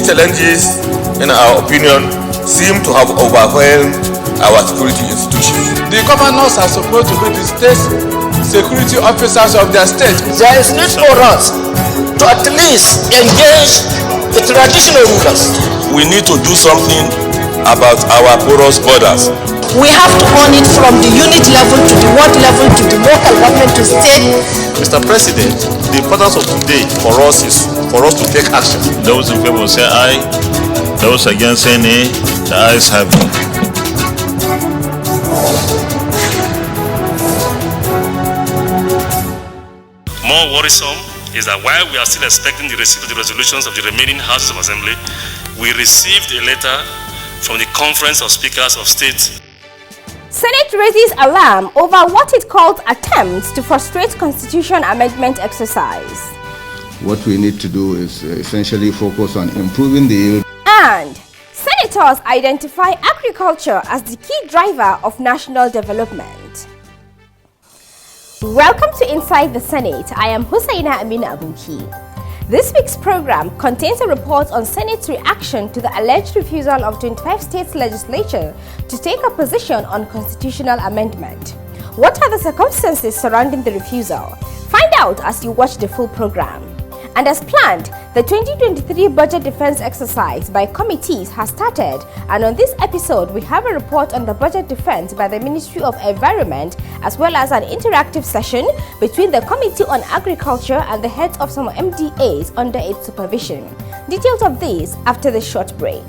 These challenges, in our opinion, seem to have overwhelmed our security institutions. The governors are supposed to be the state security officers of their state. There is need for us to at least engage the traditional rulers. We need to do something about our porous borders. We have to own it from the unit level to the ward level to the local government to state. Mr. President, the importance of today for us is for us to take action. Those in favor say aye. Those against say nay. The ayes have it. More worrisome is that while we are still expecting the receipt of the resolutions of the remaining houses of assembly, we received a letter from the Conference of Speakers of State. Senate raises alarm over what it calls attempts to frustrate constitution amendment exercise. What we need to do is essentially focus on improving the yield. And senators identify agriculture as the key driver of national development. Welcome to Inside the Senate. I am Hussaina Amina Abuki. This week's program contains a report on Senate's reaction to the alleged refusal of 25 states' legislature to take a position on constitutional amendment. What are the circumstances surrounding the refusal? Find out as you watch the full program. And as planned, the 2023 budget defense exercise by committees has started, and on this episode we have a report on the budget defense by the Ministry of Environment, as well as an interactive session between the Committee on Agriculture and the heads of some MDAs under its supervision. Details of this after the short break.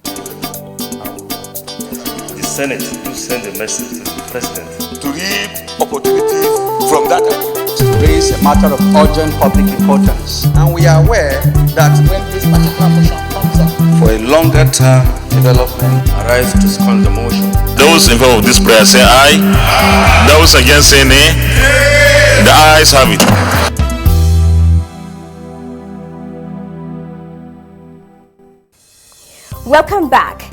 The Senate will send a message to the President To reap opportunities from that. Raise a matter of urgent public importance. And we are aware that when this particular motion comes up For a longer term development, arise to second the motion. Those in favor of this prayer say aye. Those against say nay. The ayes have it. Welcome back.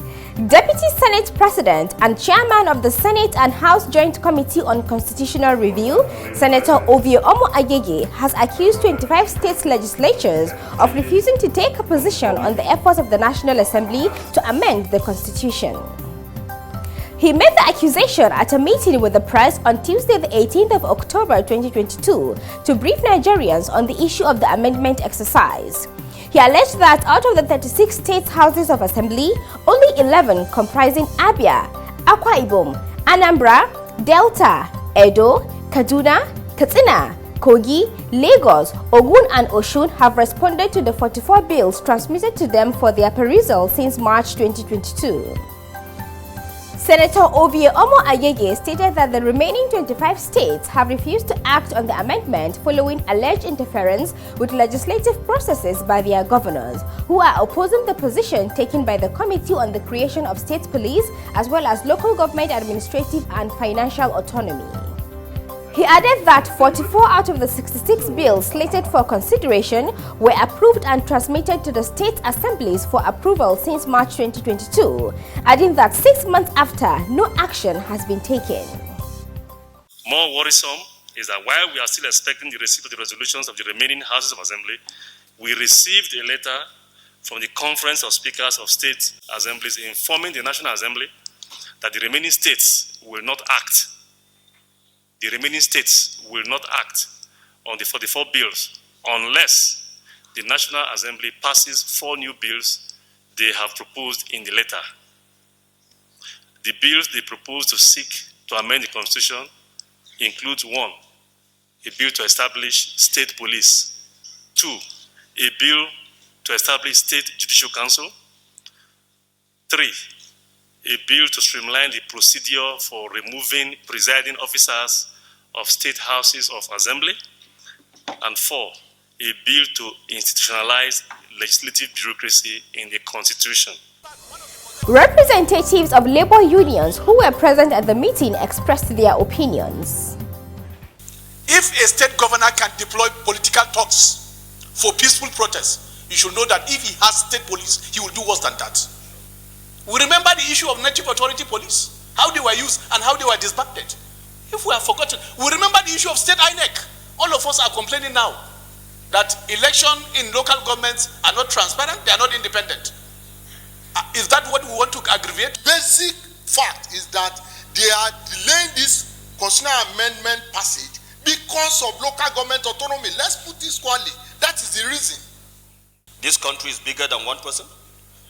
Deputy Senate President and Chairman of the Senate and House Joint Committee on Constitutional Review, Senator Ovie Omo Agege, has accused 25 states' legislatures of refusing to take a position on the efforts of the National Assembly to amend the Constitution. He made the accusation at a meeting with the press on Tuesday, the 18th of October 2022, to brief Nigerians on the issue of the amendment exercise. He alleged that out of the 36 state houses of assembly, only 11 comprising Abia, Akwa Ibom, Anambra, Delta, Edo, Kaduna, Katsina, Kogi, Lagos, Ogun and Osun have responded to the 44 bills transmitted to them for their perusal since March 2022. Senator Ovie Omo Agege stated that the remaining 25 states have refused to act on the amendment following alleged interference with legislative processes by their governors, who are opposing the position taken by the Committee on the Creation of State Police as well as Local Government Administrative and Financial Autonomy. He added that 44 out of the 66 bills slated for consideration were approved and transmitted to the state assemblies for approval since March 2022, adding that 6 months after, no action has been taken. More worrisome is that while we are still expecting the receipt of the resolutions of the remaining houses of assembly, we received a letter from the Conference of Speakers of State Assemblies informing the National Assembly that the remaining states will not act. The remaining states will not act on the 44 bills unless the National Assembly passes 4 new bills they have proposed in the letter. The bills they propose to seek to amend the Constitution include 1, a bill to establish state police; 2, a bill to establish state judicial council; 3, a bill to streamline the procedure for removing presiding officers of state houses of assembly; and 4, a bill to institutionalize legislative bureaucracy in the Constitution. Representatives of labor unions who were present at the meeting expressed their opinions. If a state governor can deploy political talks for peaceful protests, you should know that if he has state police, he will do worse than that. We remember the issue of Native Authority Police, how they were used and how they were disbanded. If we have forgotten, we remember the issue of state INEC. All of us are complaining now. that election in local governments are not transparent, they are not independent. Is that what we want to aggravate? Basic fact is that they are delaying this constitutional amendment passage because of local government autonomy. Let's put this squarely. That is the reason. This country is bigger than one person.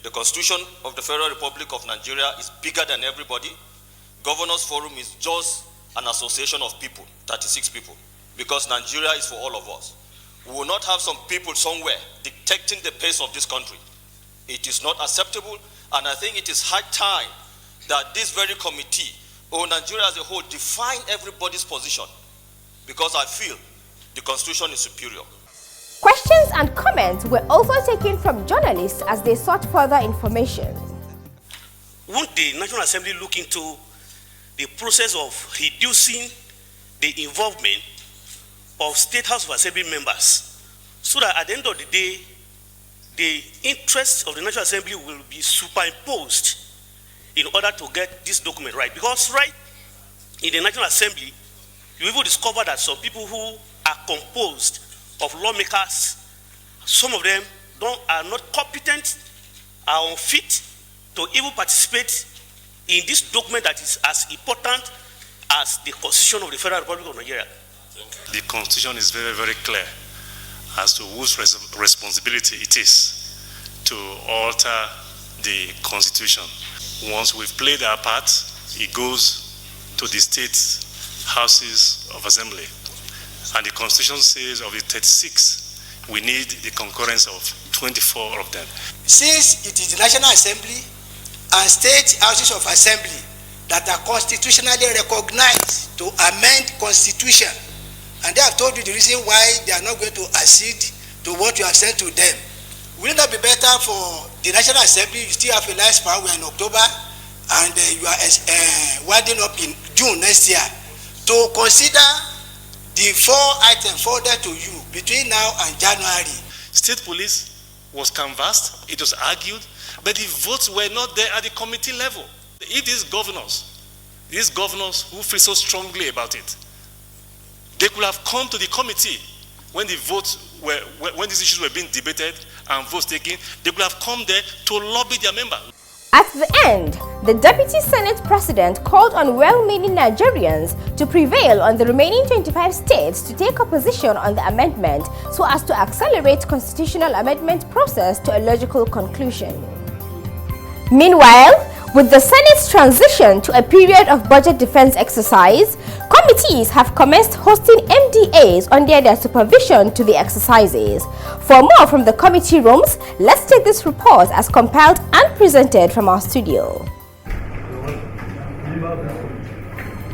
The Constitution of the Federal Republic of Nigeria is bigger than everybody. Governors Forum is just an association of people, 36 people, because Nigeria is for all of us. We will not have some people somewhere dictating the pace of this country. It is not acceptable, and I think it is high time that this very committee, or Nigeria as a whole, define everybody's position, because I feel the Constitution is superior. Questions and comments were also taken from journalists as they sought further information. Won't the National Assembly look into the process of reducing the involvement of State House of Assembly members, so that at the end of the day, the interests of the National Assembly will be superimposed in order to get this document right? Because right in the National Assembly, you will discover that some people who are composed of lawmakers, some of them are not competent, are unfit to even participate in this document that is as important as the Constitution of the Federal Republic of Nigeria. The Constitution is very, very clear as to whose responsibility it is to alter the Constitution. Once we've played our part, it goes to the state houses of assembly. And the Constitution says of the 36, we need the concurrence of 24 of them. Since it is the National Assembly and state houses of assembly that are constitutionally recognized to amend Constitution, and they have told you the reason why they are not going to accede to what you have sent to them, will it not be better for the National Assembly? You still have a lifespan, we are in October, and you are winding up in June next year, to consider the 4 items forwarded to you between now and January. State police was canvassed, it was argued, but the votes were not there at the committee level. If these governors who feel so strongly about it, they could have come to the committee when the votes were, when these issues were being debated and votes taken, they could have come there to lobby their members. At the end, the Deputy Senate President called on well-meaning Nigerians to prevail on the remaining 25 states to take a position on the amendment so as to accelerate constitutional amendment process to a logical conclusion. Meanwhile, with the Senate's transition to a period of budget defense exercise, committees have commenced hosting MDAs under their supervision to the exercises. For more from the committee rooms, let's take this report as compiled and presented from our studio.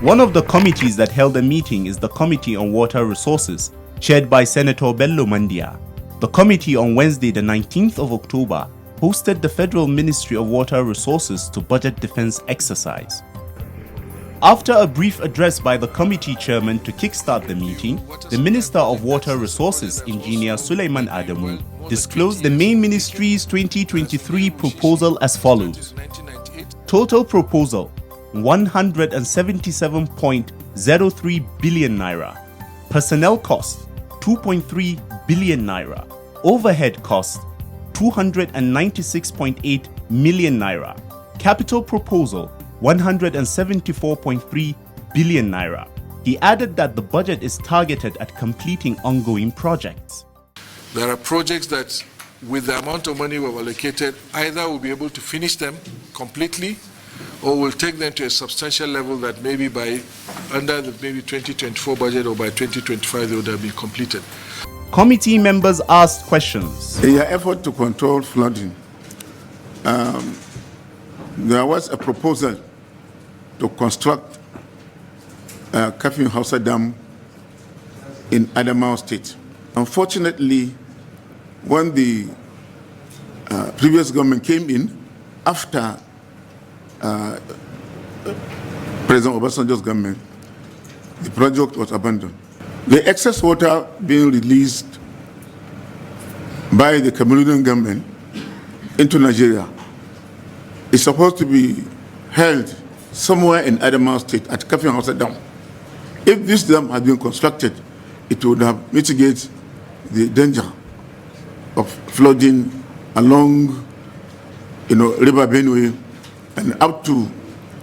One of the committees that held a meeting is the Committee on Water Resources, chaired by Senator Bello Mandia. The committee on Wednesday, the 19th of October, hosted the Federal Ministry of Water Resources to budget defense exercise. After a brief address by the committee chairman to kickstart the meeting, the Minister of Water Resources, Engineer Suleiman Adamu, disclosed the main ministry's 2023 proposal as follows. Total proposal, 177.03 billion naira. Personnel cost, 2.3 billion naira. Overhead cost, 296.8 million naira. Capital proposal, 174.3 billion naira. He added that the budget is targeted at completing ongoing projects. There are projects that, with the amount of money we've allocated, either we'll be able to finish them completely, or we'll take them to a substantial level that maybe by under the maybe 2024 budget or by 2025 they would have been completed. Committee members asked questions. In your effort to control flooding, there was a proposal to construct a Kafin Hausa Dam in Adamawa State. Unfortunately, when the previous government came in, after President Obasanjo's government, the project was abandoned. The excess water being released by the Cameroonian government into Nigeria is supposed to be held somewhere in Adamawa State at Kafin Hausa Dam. If this dam had been constructed, it would have mitigated the danger of flooding along, River Benue and up to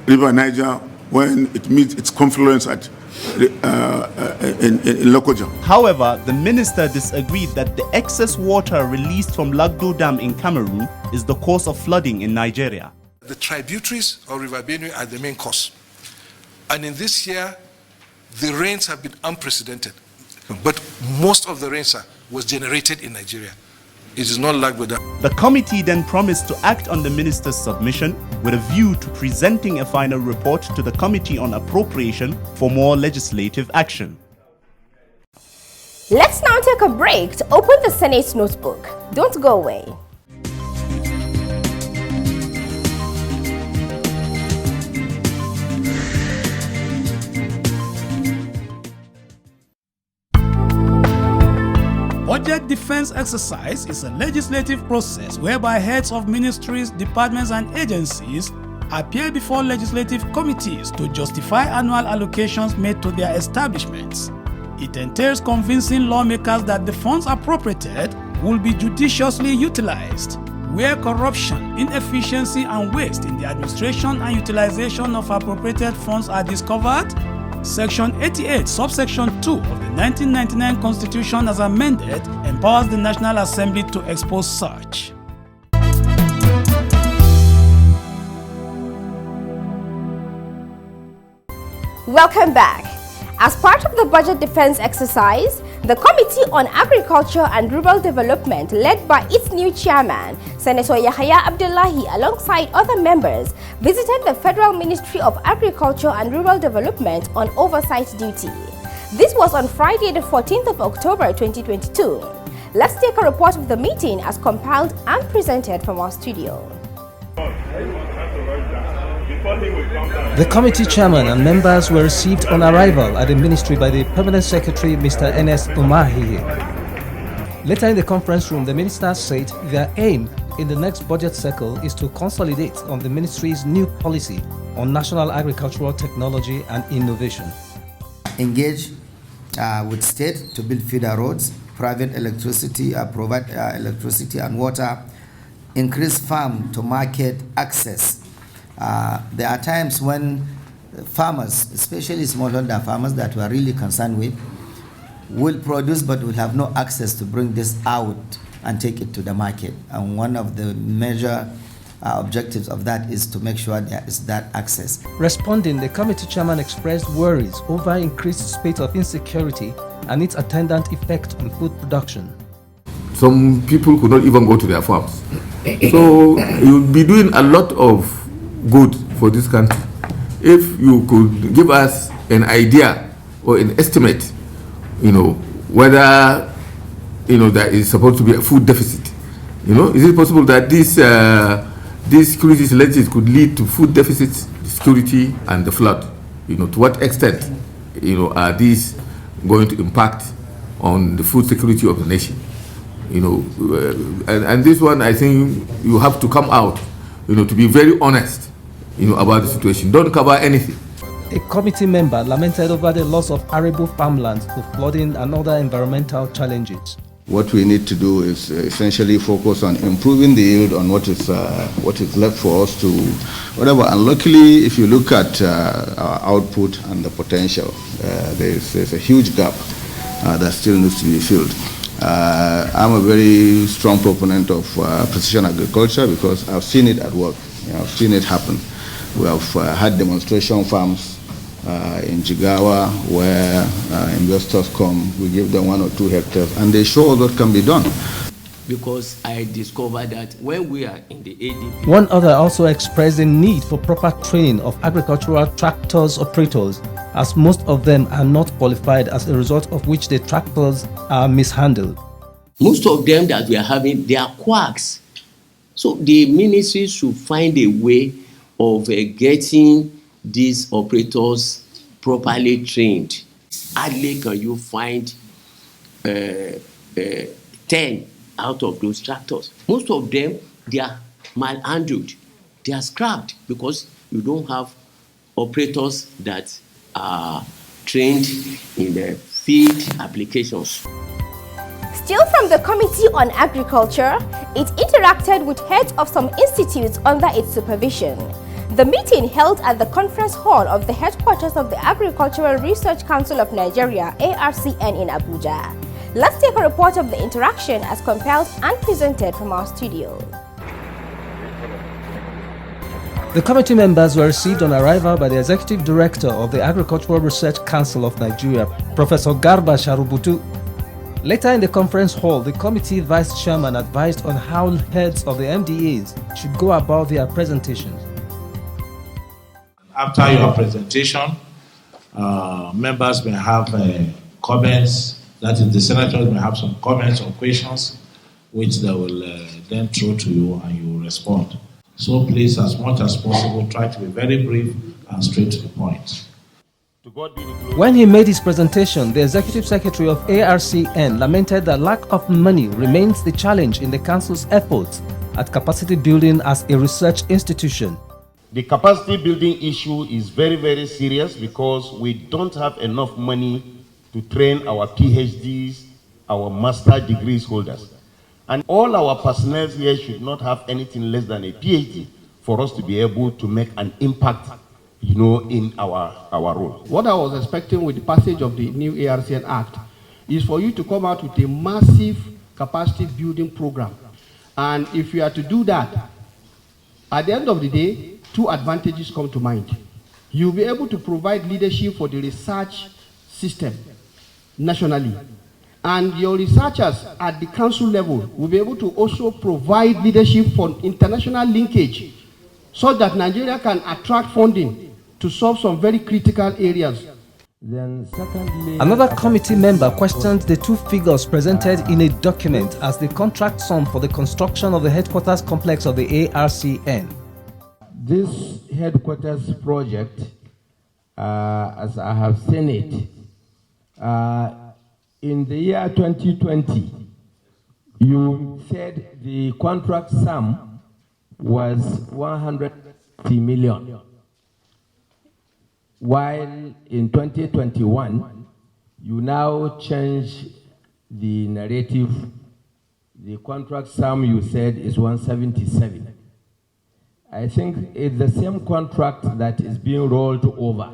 River Niger when it meets its confluence at in Lokoja. However, the minister disagreed that the excess water released from Lagdo Dam in Cameroon is the cause of flooding in Nigeria. The tributaries of River Benue are the main cause. And in this year, the rains have been unprecedented. But most of the rains was generated in Nigeria. It is not Lagdo Dam. The committee then promised to act on the minister's submission with a view to presenting a final report to the Committee on Appropriation for more legislative action. Let's now take a break to open the Senate's notebook. Don't go away. Budget defense exercise is a legislative process whereby heads of ministries, departments and agencies appear before legislative committees to justify annual allocations made to their establishments. It entails convincing lawmakers that the funds appropriated will be judiciously utilized. Where corruption, inefficiency and waste in the administration and utilization of appropriated funds are discovered, Section 88, subsection 2 of the 1999 Constitution as amended empowers the National Assembly to expose such. Welcome back. As part of the budget defense exercise, the Committee on Agriculture and Rural Development, led by its new chairman, Senator Yahaya Abdullahi, alongside other members, visited the Federal Ministry of Agriculture and Rural Development on oversight duty. This was on Friday, the 14th of October 2022. Let's take a report of the meeting as compiled and presented from our studio. The committee chairman and members were received on arrival at the ministry by the permanent secretary, Mr. Enes Umahi. Later in the conference room, the minister said their aim in the next budget cycle is to consolidate on the ministry's new policy on national agricultural technology and innovation. Engage with state to build feeder roads, private electricity, provide electricity and water, increase farm to market access. There are times when farmers, especially smallholder farmers that we are really concerned with, will produce but will have no access to bring this out and take it to the market. And one of the major objectives of that is to make sure there is that access. Responding, the committee chairman expressed worries over increased spate of insecurity and its attendant effect on food production. Some people could not even go to their farms. So you'll be doing a lot of good for this country if you could give us an idea or an estimate, whether there is supposed to be a food deficit. Is it possible that these security challenges could lead to food deficits, security, and the flood? To what extent, are these going to impact on the food security of the nation? And this one, I think you have to come out, to be very honest, about the situation. Don't cover anything. A committee member lamented over the loss of arable farmlands to flooding and other environmental challenges. What we need to do is essentially focus on improving the yield on what is left for us to whatever. And luckily, if you look at our output and the potential, there's a huge gap that still needs to be filled. I'm a very strong proponent of precision agriculture because I've seen it at work. I've seen it happen. We have had demonstration farms in Jigawa where investors come, we give them 1 or 2 hectares, and they show what can be done. Because I discovered that when we are in the ADP... One other also expressed the need for proper training of agricultural tractors operators, as most of them are not qualified, as a result of which the tractors are mishandled. Most of them that we are having, they are quacks. So the ministry should find a way of getting these operators properly trained. Hardly can you find 10 out of those tractors. Most of them, they are malhandled. They are scrapped because you don't have operators that are trained in the field applications. Stay Still from the Committee on Agriculture, it interacted with heads of some institutes under its supervision. The meeting held at the conference hall of the headquarters of the Agricultural Research Council of Nigeria, ARCN in Abuja. Let's take a report of the interaction as compiled and presented from our studio. The committee members were received on arrival by the Executive Director of the Agricultural Research Council of Nigeria, Professor Garba Sharubutu. Later in the conference hall, the committee vice chairman advised on how heads of the MDAs should go about their presentations. After your presentation, members may have comments, that is, the senators may have some comments or questions, which they will then throw to you and you will respond. So please, as much as possible, try to be very brief and straight to the point. When he made his presentation, the Executive Secretary of ARCN lamented that lack of money remains the challenge in the Council's efforts at capacity building as a research institution. The capacity building issue is very, very serious because we don't have enough money to train our PhDs, our master degrees holders. And all our personnel here should not have anything less than a PhD for us to be able to make an impact, in our role. What I was expecting with the passage of the new ARCN Act is for you to come out with a massive capacity building program. And if you are to do that, at the end of the day, two advantages come to mind. You'll be able to provide leadership for the research system nationally. And your researchers at the council level will be able to also provide leadership for international linkage so that Nigeria can attract funding to solve some very critical areas. Then secondly, another committee member questioned the two figures presented in a document as the contract sum for the construction of the headquarters complex of the ARCN. This headquarters project, as I have seen it, in the year 2020, you said the contract sum was 150 million, while in 2021, you now change the narrative. The contract sum you said is 177. I think it's the same contract that is being rolled over.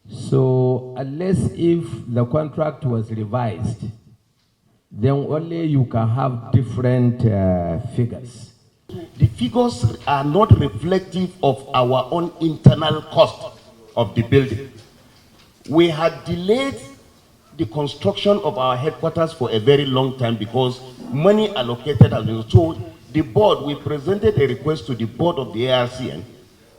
So unless if the contract was revised, then only you can have different figures. The figures are not reflective of our own internal cost of the building. We had delayed the construction of our headquarters for a very long time because money allocated has been sold. The board, we presented a request to the board of the ARCN,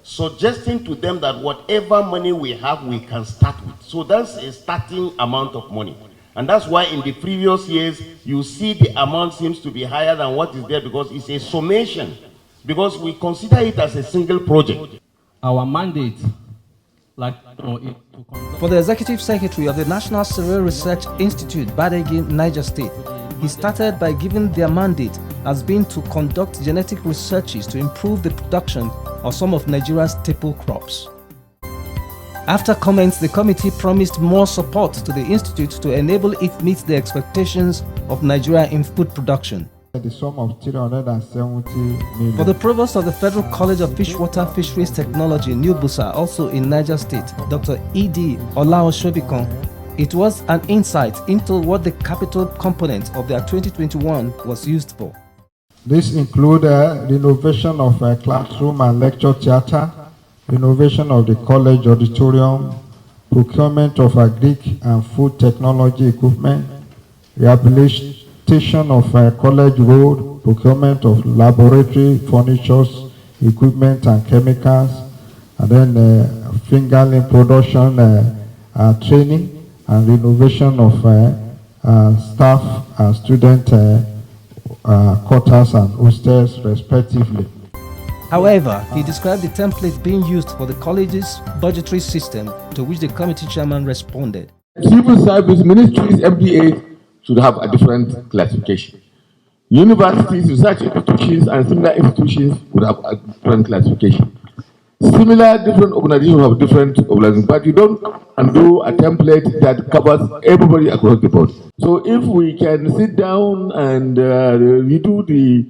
suggesting to them that whatever money we have, we can start with. So that's a starting amount of money. And that's why in the previous years, you see the amount seems to be higher than what is there because it's a summation, because we consider it as a single project. Our mandate, for the Executive Secretary of the National Cereal Research Institute, Badegi, Niger State, he started by giving their mandate as being to conduct genetic researches to improve the production of some of Nigeria's staple crops. After comments, the committee promised more support to the institute to enable it meet the expectations of Nigeria in food production. The sum of 370 million. For the provost of the Federal College of Fishwater Fisheries Technology, New Busa, also in Niger State, Dr. E.D. Olaoshobikon, it was an insight into what the capital component of their 2021 was used for. This includes renovation of a classroom and lecture theatre, renovation of the college auditorium, procurement of agric and food technology equipment, rehabilitation of a college road, procurement of laboratory furnitures, equipment and chemicals, and then fingerling production training, and renovation of staff and student quarters and hostels respectively. However, he described the template being used for the college's budgetary system, to which the committee chairman responded. Civil service ministries, MDAs, should have a different classification. Universities, research institutions, and similar institutions would have a different classification. Similar different organizations have different organizations, but you don't undo a template that covers everybody across the board. So if we can sit down and redo the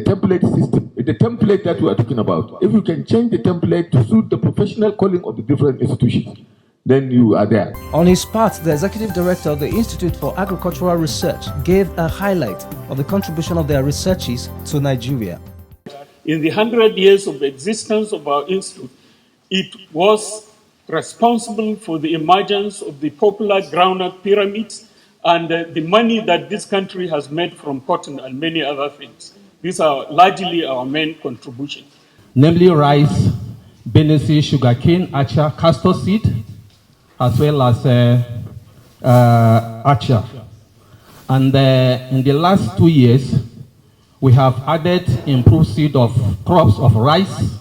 template system, the template that we are talking about, if you can change the template to suit the professional calling of the different institutions, then you are there. On his part, the executive director of the Institute for Agricultural Research gave a highlight of the contribution of their researches to Nigeria. In the 100 years of existence of our institute, it was responsible for the emergence of the popular groundnut pyramids and the money that this country has made from cotton and many other things. These are largely our main contribution. Namely rice, Benesi, sugarcane, acha, castor seed, as well as acha. And in the last 2 years, we have added improved seed of crops of rice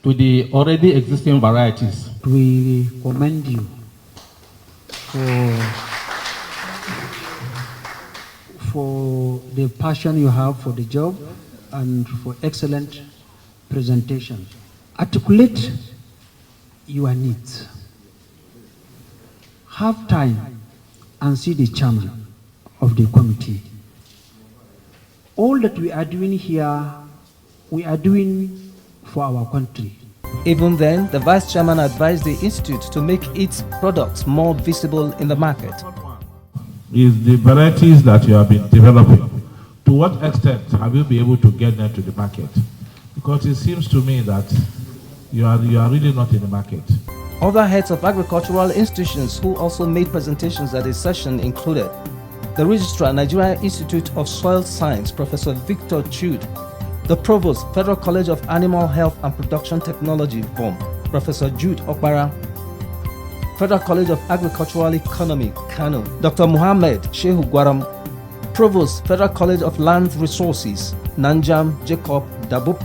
to the already existing varieties. We commend you for the passion you have for the job and for excellent presentation. Articulate your needs. Have time and see the chairman of the committee. All that we are doing here, we are doing for our country. Even then, the vice chairman advised the institute to make its products more visible in the market. Is the varieties that you have been developing, to what extent have you been able to get them to the market? Because it seems to me that you are really not in the market. Other heads of agricultural institutions who also made presentations at the session included the Registrar, Nigeria Institute of Soil Science, Professor Victor Chud, the Provost, Federal College of Animal Health and Production Technology, VOM, Professor Jude Okpara, Federal College of Agricultural Economy, Kano, Dr. Mohammed Shehu Gwaram, Provost, Federal College of Land Resources, Nanjam Jacob Dabup,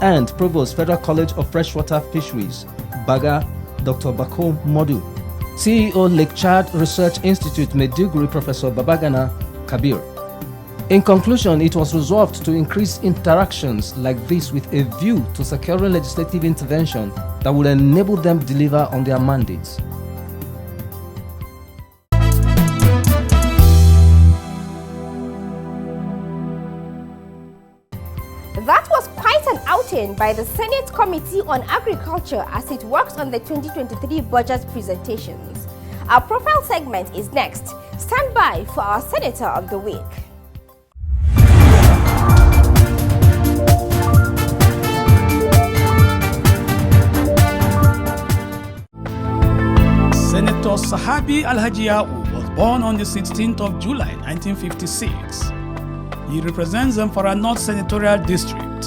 and Provost, Federal College of Freshwater Fisheries, Baga, Dr. Bako Modu, CEO Lake Chad Research Institute, Maiduguri, Professor Babagana Kabir. In conclusion, it was resolved to increase interactions like this with a view to securing legislative intervention that will enable them to deliver on their mandates. That was quite an outing by the Senate Committee on Agriculture as it works on the 2023 budget presentations. Our profile segment is next. Stand by for our Senator of the Week. Senator Sahabi Alhaji was born on the 16th of July 1956. He represents Zamfara North Senatorial District.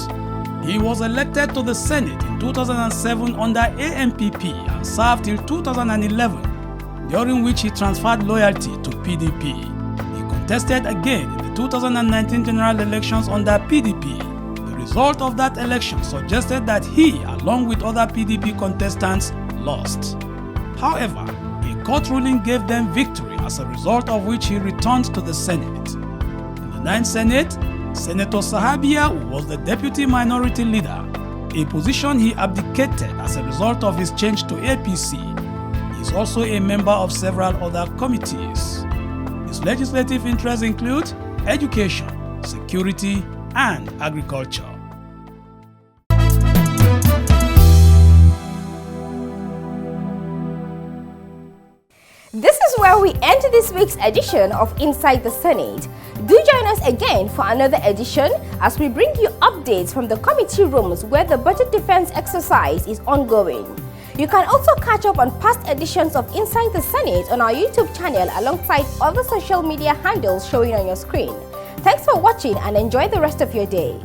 He was elected to the Senate in 2007 under AMPP and served till 2011, during which he transferred loyalty to PDP. He contested again in the 2019 general elections under PDP. The result of that election suggested that he, along with other PDP contestants, lost. However, a court ruling gave them victory, as a result of which he returned to the Senate. In the 9th Senate, Senator Sahabia was the deputy minority leader, a position he abdicated as a result of his change to APC. He is also a member of several other committees. His legislative interests include education, security, and agriculture. This is where we end this week's edition of Inside the Senate. Do join us again for another edition as we bring you updates from the committee rooms where the budget defense exercise is ongoing. You can also catch up on past editions of Inside the Senate on our YouTube channel alongside other social media handles showing on your screen. Thanks for watching and enjoy the rest of your day.